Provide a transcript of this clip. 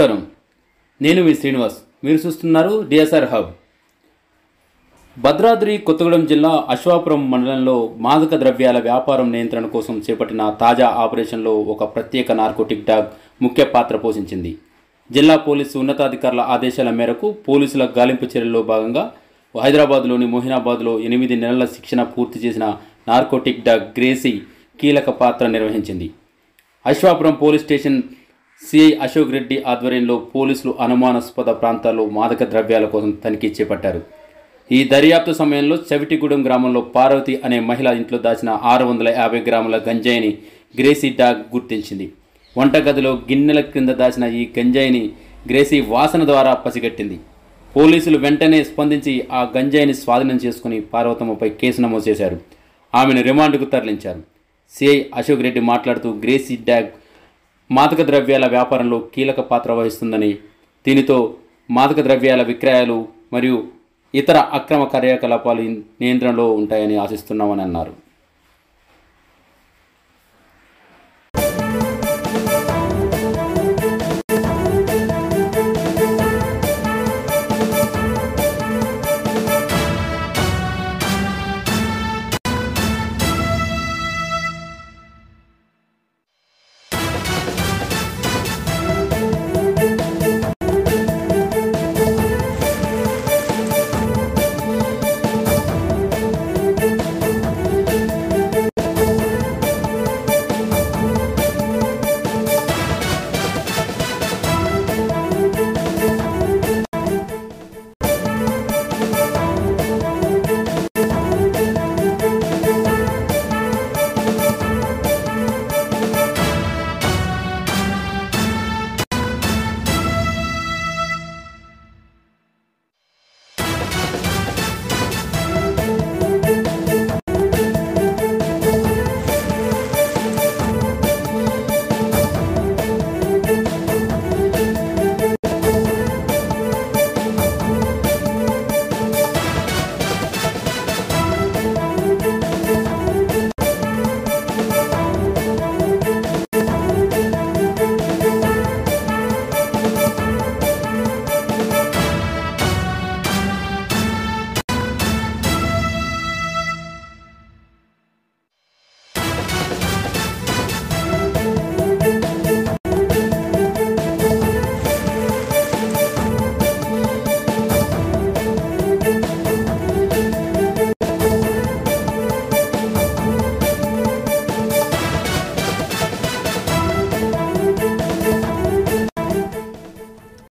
నమస్కారం. నేను మీ శ్రీనివాస్. మీరు చూస్తున్నారు డిఎస్ఆర్ హబ్. భద్రాద్రి కొత్తగూడెం జిల్లా అశ్వాపురం మండలంలో మాదక ద్రవ్యాల వ్యాపారం నియంత్రణ కోసం చేపట్టిన తాజా ఆపరేషన్లో ఒక ప్రత్యేక నార్కోటిక్ డాగ్ ముఖ్య పాత్ర పోషించింది. జిల్లా పోలీసు ఉన్నతాధికారుల ఆదేశాల మేరకు పోలీసుల గాలింపు చర్యల్లో భాగంగా హైదరాబాద్లోని మొహినాబాద్లో 8 నెలల శిక్షణ పూర్తి చేసిన నార్కోటిక్ డాగ్ గ్రేసీ కీలక పాత్ర నిర్వహించింది. Aswapuram police station CI Ashok Reddy ఆధ్వర్యంలో పోలీసులు అనుమానాస్పద ప్రాంతాల్లో మాదక ద్రవ్యాల కోసం తనిఖీ చేపట్టారు. ఈ దర్యాప్తు సమయంలో చవిటిగూడెం గ్రామంలో పార్వతి అనే మహిళ ఇంట్లో దాచిన 650 గ్రాముల గంజాయిని గ్రేసీ డాగ్ గుర్తించింది. వంటగదిలో గిన్నెల క్రింద దాచిన ఈ గంజాయిని గ్రేసీ వాసన ద్వారా పసిగట్టింది. పోలీసులు వెంటనే స్పందించి ఆ గంజాయిని స్వాధీనం చేసుకుని పార్వతమ్మపై కేసు నమోదు చేశారు. ఆమెను రిమాండ్కు తరలించారు. సిఐ అశోక్ రెడ్డి మాట్లాడుతూ గ్రేసీ డాగ్ మాదక ద్రవ్యాల వ్యాపారంలో కీలక పాత్ర వహిస్తుందని, దీనితో మాదక ద్రవ్యాల విక్రయాలు మరియు ఇతర అక్రమ కార్యకలాపాలు నియంత్రణలో ఉంటాయని ఆశిస్తున్నామని అన్నారు.